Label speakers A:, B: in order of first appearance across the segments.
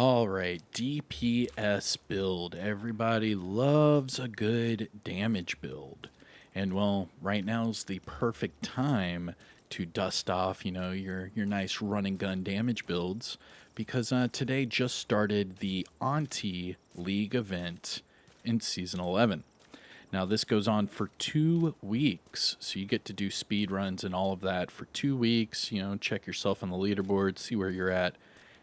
A: All right, DPS build. Everybody loves a good damage build. And well, right now is the perfect time to dust off, your nice run and gun damage builds because today just started the AUNTIE League event in season 11. Now this goes on for 2 weeks, so you get to do speed runs and all of that for 2 weeks, check yourself on the leaderboard, see where you're at,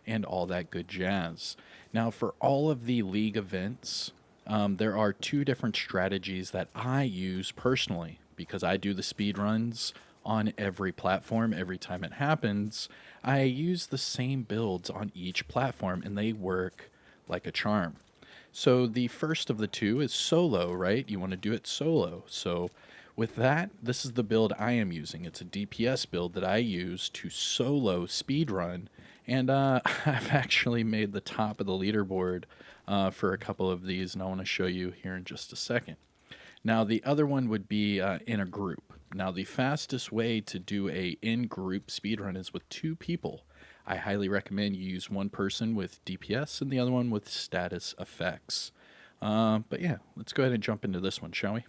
A: and all that good jazz. Now, for all of the league events, there are 2 different strategies that I use personally because I do the speed runs on every platform every time it happens. I use the same builds on each platform and they work like a charm. So the first of the 2 is solo, right? You want to do it solo. So with that, this is the build I am using. It's a DPS build that I use to solo speedrun. And I've actually made the top of the leaderboard for a couple of these, and I want to show you here in just a second. Now, the other one would be in a group. Now, the fastest way to do a in-group speedrun is with 2 people. I highly recommend you use one person with DPS and the other one with status effects. But yeah, let's go ahead and jump into this one, shall we?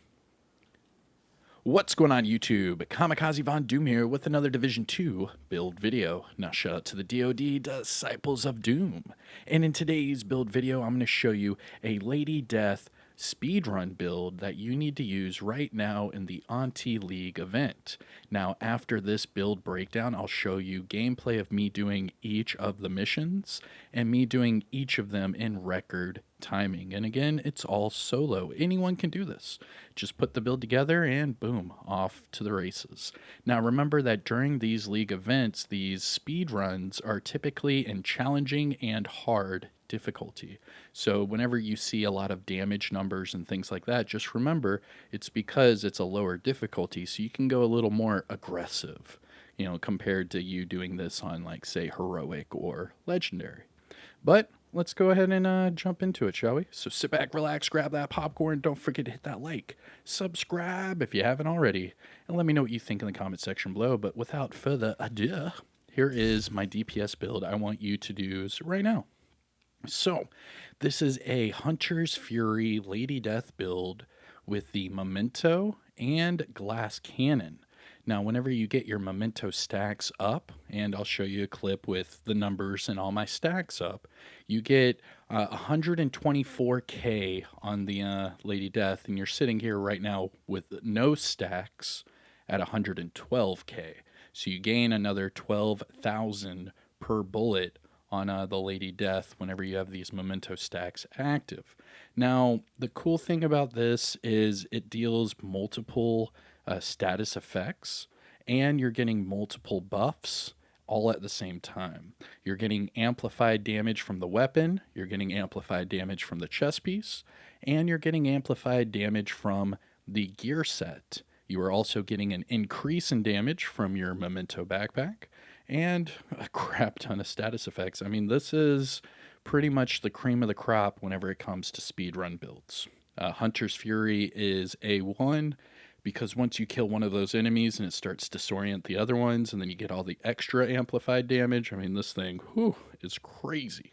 A: What's going on, YouTube? Kamikaze Von Doom here with another Division 2 build video. Now shout out to the DoD Disciples of Doom. And in today's build video, I'm going to show you a Lady Death speedrun build that you need to use right now in the AUNTIE League event. Now, after this build breakdown, I'll show you gameplay of me doing each of the missions and me doing each of them in record timing. And again, it's all solo. Anyone can do this. Just put the build together and boom, off to the races. Now, remember that during these league events, these speed runs are typically in challenging and hard difficulty. So whenever you see a lot of damage numbers and things like that, just remember it's because it's a lower difficulty, so you can go a little more aggressive, compared to you doing this on, like, say, heroic or legendary. But let's go ahead and jump into it, shall we? So sit back, relax, grab that popcorn. Don't forget to hit that like, subscribe if you haven't already, and let me know what you think in the comment section below. But without further ado, here is my DPS build I want you to do right now. So, this is a Hunter's Fury Lady Death build with the Memento and Glass Cannon. Now, whenever you get your Memento stacks up, and I'll show you a clip with the numbers and all my stacks up, you get 124k on the Lady Death, and you're sitting here right now with no stacks at 112k. So you gain another 12,000 per bullet on the Lady Death whenever you have these Memento stacks active. Now, the cool thing about this is it deals multiple status effects, and you're getting multiple buffs all at the same time. You're getting amplified damage from the weapon, you're getting amplified damage from the chest piece, and you're getting amplified damage from the gear set. You are also getting an increase in damage from your Memento backpack, and a crap ton of status effects. I mean, this is pretty much the cream of the crop whenever it comes to speedrun builds. Hunter's Fury is A1 because once you kill one of those enemies and it starts to disorient the other ones, and then you get all the extra amplified damage, I mean, this thing, is crazy.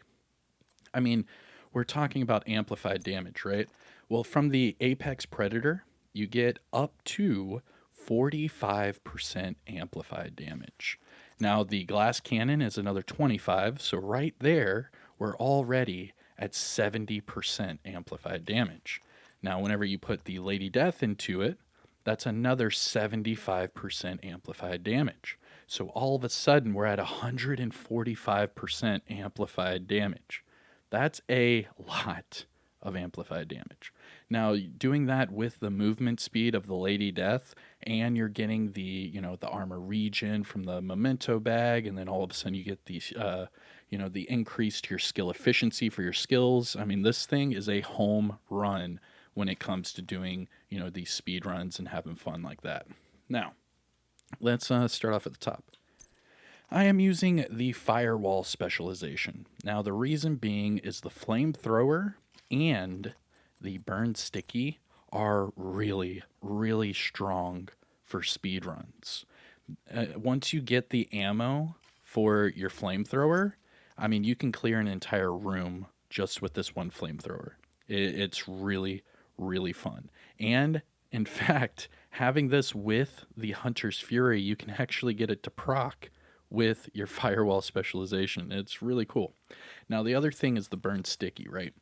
A: I mean, we're talking about amplified damage, right? Well, from the Apex Predator, you get up to 45% amplified damage. Now, the Glass Cannon is another 25, so right there, we're already at 70% amplified damage. Now, whenever you put the Lady Death into it, that's another 75% amplified damage. So all of a sudden, we're at 145% amplified damage. That's a lot of amplified damage. Now, doing that with the movement speed of the Lady Death, and you're getting the, the armor regen from the Memento bag, and then all of a sudden you get these, the increase to your skill efficiency for your skills. I mean, this thing is a home run when it comes to doing, these speed runs and having fun like that. Now, let's start off at the top. I am using the Firewall Specialization. Now, the reason being is the Flamethrower and the Burn Sticky are really, really strong for speedruns. Once you get the ammo for your Flamethrower, I mean, you can clear an entire room just with this one flamethrower. It's really, really fun. And in fact, having this with the Hunter's Fury, you can actually get it to proc with your firewall specialization. It's really cool. Now, the other thing is the burn sticky, right?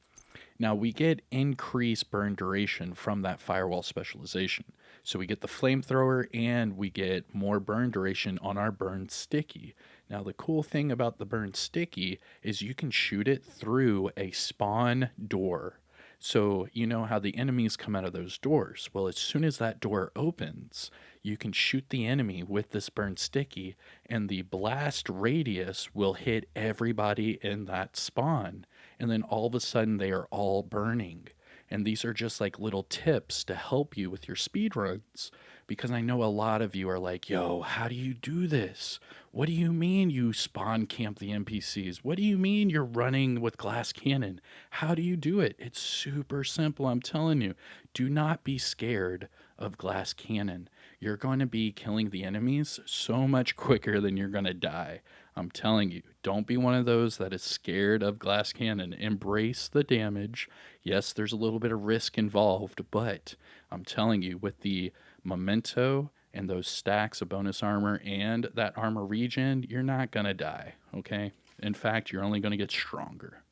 A: Now we get increased burn duration from that firewall specialization. So we get the flamethrower and we get more burn duration on our burn sticky. Now the cool thing about the burn sticky is you can shoot it through a spawn door. So you know how the enemies come out of those doors. Well, as soon as that door opens, you can shoot the enemy with this burn sticky and the blast radius will hit everybody in that spawn, and then all of a sudden they are all burning. And these are just like little tips to help you with your speed runs, because I know a lot of you are like, yo, how do you do this? What do you mean you spawn camp the NPCs? What do you mean you're running with glass cannon? How do you do it? It's super simple, I'm telling you. Do not be scared of glass cannon. You're going to be killing the enemies so much quicker than you're going to die. I'm telling you, don't be one of those that is scared of glass cannon. Embrace the damage. Yes, there's a little bit of risk involved, but I'm telling you, with the Memento and those stacks of bonus armor and that armor regen, you're not going to die, okay? In fact, you're only going to get stronger.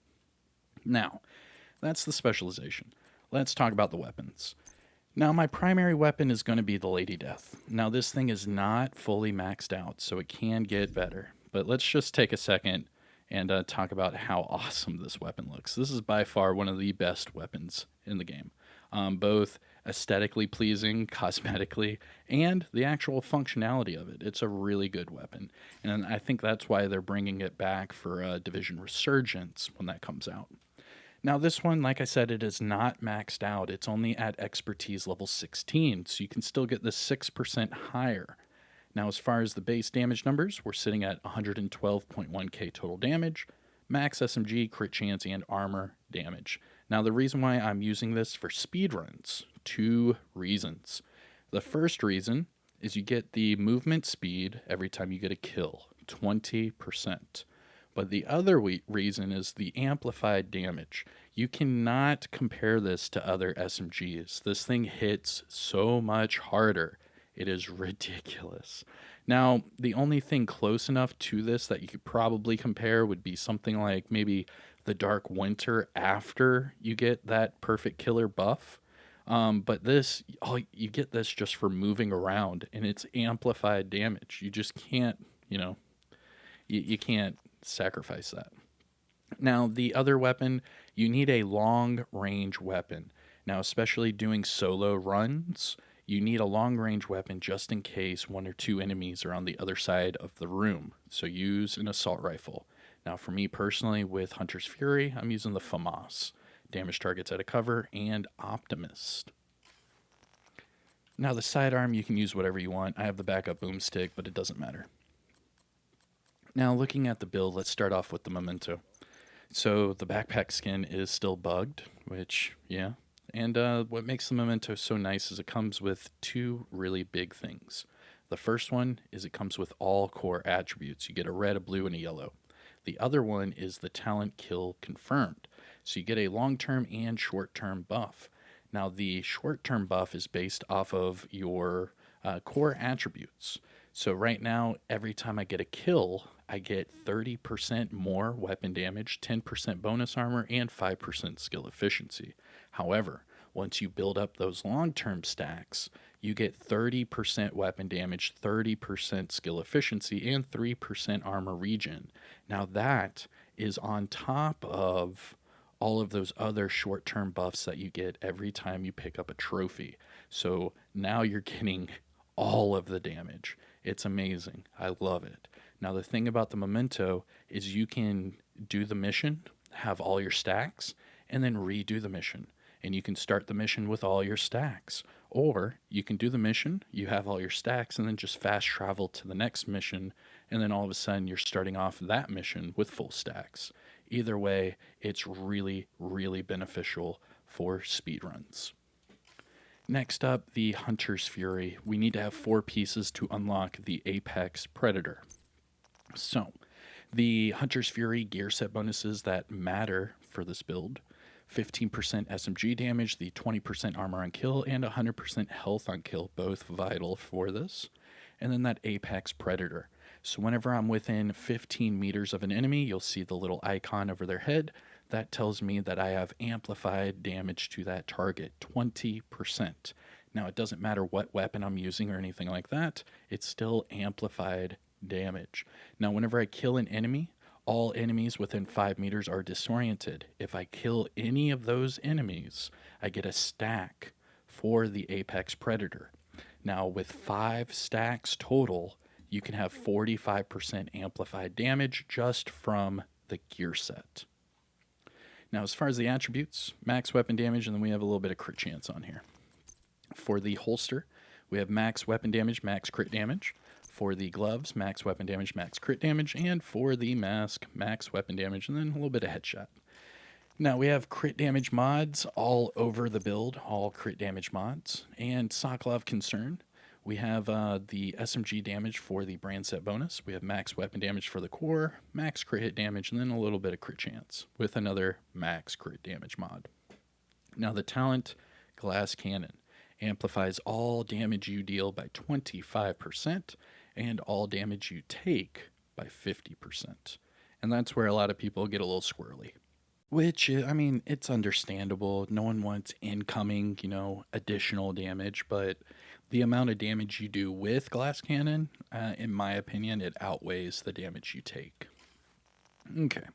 A: Now, that's the specialization. Let's talk about the weapons. Now, my primary weapon is going to be the Lady Death. Now, this thing is not fully maxed out, so it can get better. But let's just take a second and talk about how awesome this weapon looks. This is by far one of the best weapons in the game, both aesthetically pleasing, cosmetically, and the actual functionality of it. It's a really good weapon, and I think that's why they're bringing it back for Division Resurgence when that comes out. Now, this one, like I said, it is not maxed out. It's only at expertise level 16, so you can still get this 6% higher. Now, as far as the base damage numbers, we're sitting at 112.1k total damage, max SMG, crit chance, and armor damage. Now, the reason why I'm using this for speedruns, 2 reasons. The first reason is you get the movement speed every time you get a kill, 20%. But the other reason is the amplified damage. You cannot compare this to other SMGs. This thing hits so much harder. It is ridiculous. Now, the only thing close enough to this that you could probably compare would be something like maybe the Dark Winter after you get that perfect killer buff. But this, you get this just for moving around, and it's amplified damage. You just can't, you can't sacrifice that. Now, the other weapon, you need a long range weapon. Now, especially doing solo runs, you need a long range weapon just in case 1 or 2 enemies are on the other side of the room. So use an assault rifle. Now, for me personally, with Hunter's Fury, I'm using the FAMAS. Damage targets out of cover and Optimist. Now, the sidearm, you can use whatever you want. I have the backup boomstick, but it doesn't matter. Now, looking at the build, let's start off with the Memento. So the backpack skin is still bugged, which, yeah. And what makes the Memento so nice is it comes with 2 really big things. The first one is it comes with all core attributes. You get a red, a blue, and a yellow. The other one is the talent kill confirmed. So you get a long-term and short-term buff. Now, the short-term buff is based off of your core attributes. So right now, every time I get a kill, I get 30% more weapon damage, 10% bonus armor, and 5% skill efficiency. However, once you build up those long-term stacks, you get 30% weapon damage, 30% skill efficiency, and 3% armor regen. Now that is on top of all of those other short-term buffs that you get every time you pick up a trophy. So now you're getting all of the damage. It's amazing. I love it. Now, the thing about the Memento is you can do the mission, have all your stacks, and then redo the mission. And you can start the mission with all your stacks. Or you can do the mission, you have all your stacks, and then just fast travel to the next mission, and then all of a sudden you're starting off that mission with full stacks. Either way, it's really, really beneficial for speedruns. Next up, the Hunter's Fury. We need to have 4 pieces to unlock the Apex Predator. So, The Hunter's Fury gear set bonuses that matter for this build: 15% SMG damage, the 20% armor on kill, and 100% health on kill, both vital for this. And then that Apex Predator. So whenever I'm within 15 meters of an enemy, you'll see the little icon over their head. That tells me that I have amplified damage to that target, 20%. Now, it doesn't matter what weapon I'm using or anything like that, it's still amplified damage. Now, whenever I kill an enemy, all enemies within 5 meters are disoriented. If I kill any of those enemies, I get a stack for the Apex Predator. Now, with 5 stacks total, you can have 45% amplified damage just from the gear set. Now, as far as the attributes, max weapon damage, and then we have a little bit of crit chance on here. For the holster, we have max weapon damage, max crit damage. For the gloves, max weapon damage, max crit damage. And for the mask, max weapon damage, and then a little bit of headshot. Now, we have crit damage mods all over the build, all crit damage mods. And Sokolov Concern, we have the SMG damage for the brand set bonus. We have max weapon damage for the core, max crit hit damage, and then a little bit of crit chance with another max crit damage mod. Now, the talent Glass Cannon amplifies all damage you deal by 25% and all damage you take by 50%. And that's where a lot of people get a little squirrely. Which, I mean, it's understandable. No one wants incoming, additional damage, but the amount of damage you do with Glass Cannon, in my opinion, it outweighs the damage you take. Okay.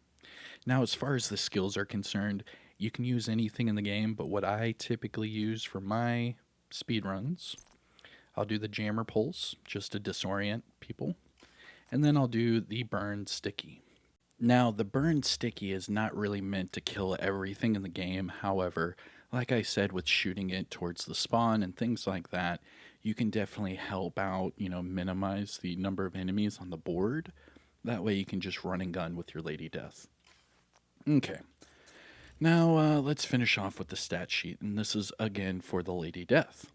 A: Now, as far as the skills are concerned, you can use anything in the game, but what I typically use for my speedruns, I'll do the Jammer Pulse, just to disorient people, and then I'll do the Burn Sticky. Now, the Burn Sticky is not really meant to kill everything in the game. However, like I said, with shooting it towards the spawn and things like that, you can definitely help out, minimize the number of enemies on the board. That way you can just run and gun with your Lady Death. Okay. Now, let's finish off with the stat sheet, and this is, again, for the Lady Death.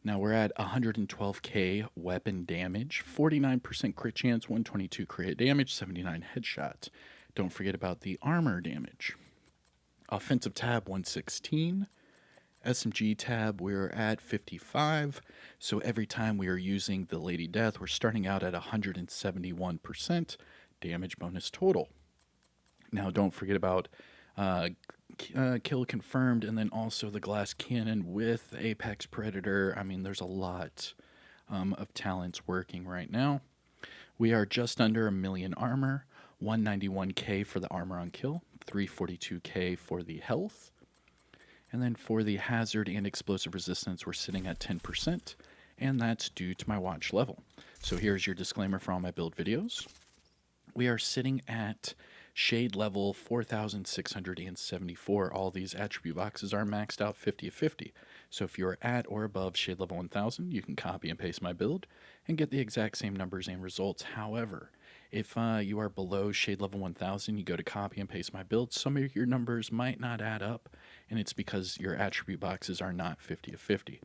A: Now, we're at 112k weapon damage, 49% crit chance, 122 crit damage, 79 headshot. Don't forget about the armor damage. Offensive tab, 116. SMG tab, we're at 55. So every time we are using the Lady Death, we're starting out at 171% damage bonus total. Now, don't forget about kill confirmed, and then also the Glass Cannon with Apex Predator. I mean, there's a lot of talents working right now. We are just under 1 million armor, 191k for the armor on kill, 342k for the health. And then for the hazard and explosive resistance, we're sitting at 10%, and that's due to my watch level. So here's your disclaimer for all my build videos. We are sitting at shade level 4,674. All these attribute boxes are maxed out 50 of 50. So if you're at or above shade level 1,000, you can copy and paste my build and get the exact same numbers and results. However, if you are below shade level 1,000, you go to copy and paste my build, some of your numbers might not add up, and it's because your attribute boxes are not 50 of 50.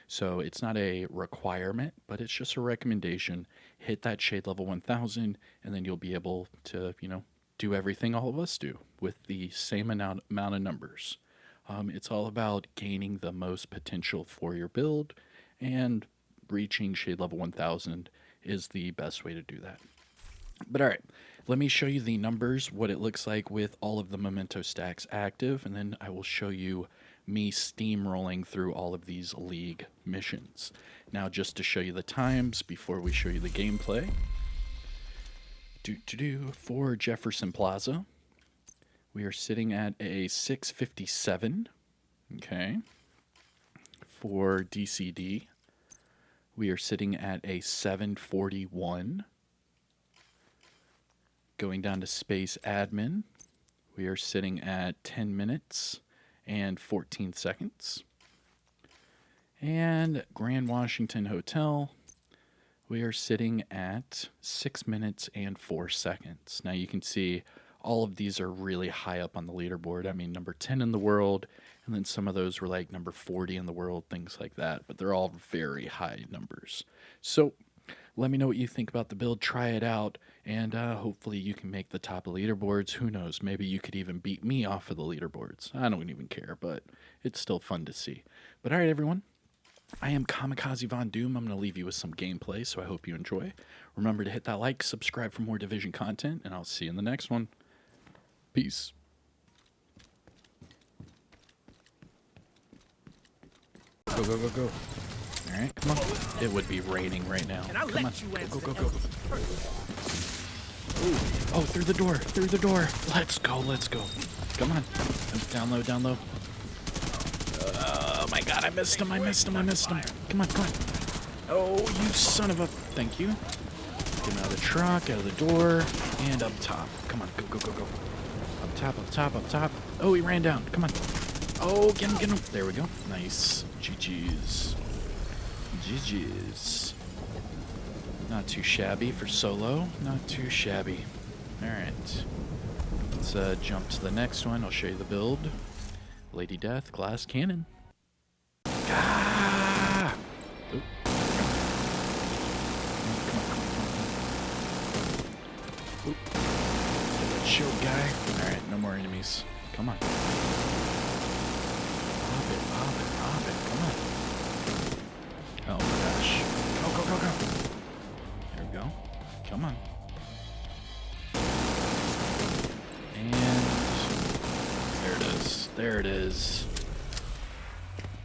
A: So it's not a requirement, but it's just a recommendation. Hit that shade level 1,000, and then you'll be able to, do everything all of us do with the same amount of numbers. It's all about gaining the most potential for your build, and reaching shade level 1,000 is the best way to do that. But all right, let me show you the numbers, what it looks like with all of the Memento stacks active, and then I will show you me steamrolling through all of these league missions. Now, just to show you the times before we show you the gameplay. For Jefferson Plaza, we are sitting at a 657. Okay. For DCD, we are sitting at a 741. Going down to Space Admin, we are sitting at 10 minutes and 14 seconds. And Grand Washington Hotel, we are sitting at 6 minutes and 4 seconds. Now you can see all of these are really high up on the leaderboard. I mean, number 10 in the world, and then some of those were like number 40 in the world, things like that. But they're all very high numbers. So let me know what you think about the build. Try it out. And hopefully you can make the top of leaderboards. Who knows? Maybe you could even beat me off of the leaderboards. I don't even care, but it's still fun to see. But all right, everyone. I am Kamikaze Von Doom. I'm going to leave you with some gameplay, so I hope you enjoy. Remember to hit that like, subscribe for more Division content, and I'll see you in the next one. Peace. Go, go, go, go. All right, come on. It would be raining right now. Come on. Go, go, go, go. Ooh. Oh, through the door. Through the door. Let's go. Let's go. Come on. Down low. Down low. Oh my god, I missed him. I missed him. I missed him. Come on. Come on. Oh, you son of a... Thank you. Get him out of the truck, out of the door, and up top. Come on. Go, go, go, go. Up top, up top, up top. Oh, he ran down. Come on. Oh, get him, get him. There we go. Nice. GG's. GG's. Not too shabby for solo. Not too shabby. Alright. Let's jump to the next one. I'll show you the build. Lady Death, Glass Cannon. Ah! Oop. Come on. Oop. Get that shield guy. Alright, no more enemies. Come on. Pop it, pop it, pop it. Come on. Oh my gosh. Go, go, go, go. There we go. Come on. And there it is. There it is.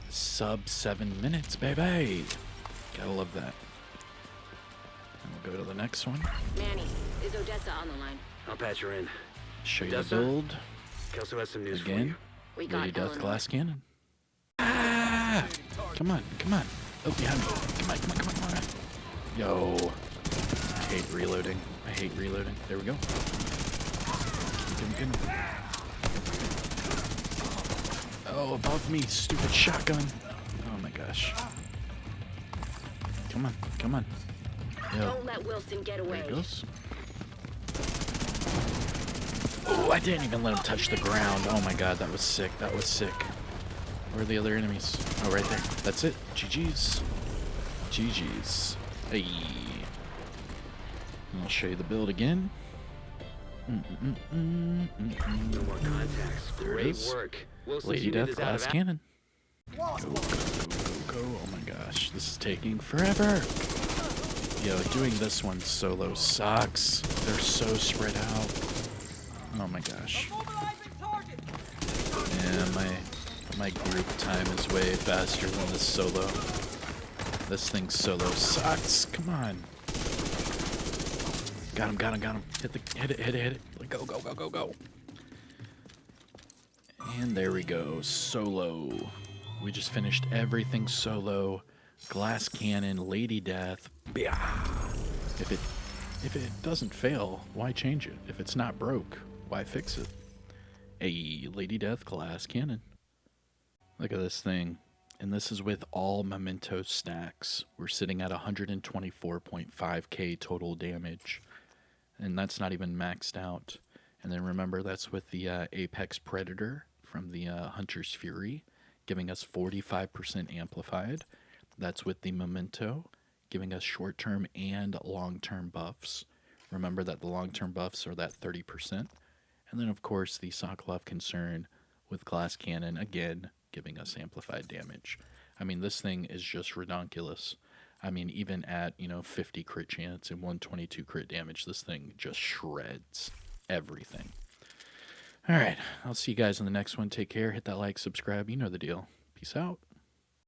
A: Sub 7 minutes, baby. Gotta love that. And we'll go to the next one.
B: Manny, is Odessa on the line?
C: I'll patch her in.
A: Show you the build.
C: Kelso has some news for
A: Again.
C: you.
B: We got
A: Lady Death,
B: Eleanor.
A: Glass Cannon. Ah! Come on, come on. Oh, behind me. Come on, come on, come on, come on. Yo. I hate reloading. I hate reloading. There we go. Get him, get him. Oh, above me, stupid shotgun. Oh my gosh. Come on, come on. Yo.
B: Don't let Wilson get away.
A: There he goes. Oh, I didn't even let him touch the ground. Oh my god, that was sick. That was sick. Where are the other enemies? Oh, right there. That's it. GG's. GG's. Hey. I'll show you the build again.
C: No more contacts.
A: Great
C: work.
A: Lady Death, Glass Cannon. Go, go, go, go, go. Oh my gosh, this is taking forever. Yo, doing this one solo sucks. They're so spread out. Oh my gosh. Yeah, my group time is way faster than this solo. This thing solo sucks. Come on. Got him, got him, got him. Hit it, hit it, hit it. Go, go, go, go, go. And there we go. Solo. We just finished everything solo. Glass Cannon, Lady Death. If it doesn't fail, why change it? If it's not broke, why fix it? A Lady Death, Glass Cannon. Look at this thing. And this is with all Memento stacks. We're sitting at 124.5k total damage. And that's not even maxed out. And then remember, that's with the Apex Predator from the Hunter's Fury, giving us 45% amplified. That's with the Memento, giving us short-term and long-term buffs. Remember that the long-term buffs are that 30%. And then, of course, the Sokolov Concern with Glass Cannon, again, giving us amplified damage. I mean, this thing is just redonkulous. I mean, even at, 50 crit chance and 122 crit damage, this thing just shreds everything. All right, I'll see you guys in the next one. Take care. Hit that like, subscribe. You know the deal. Peace out.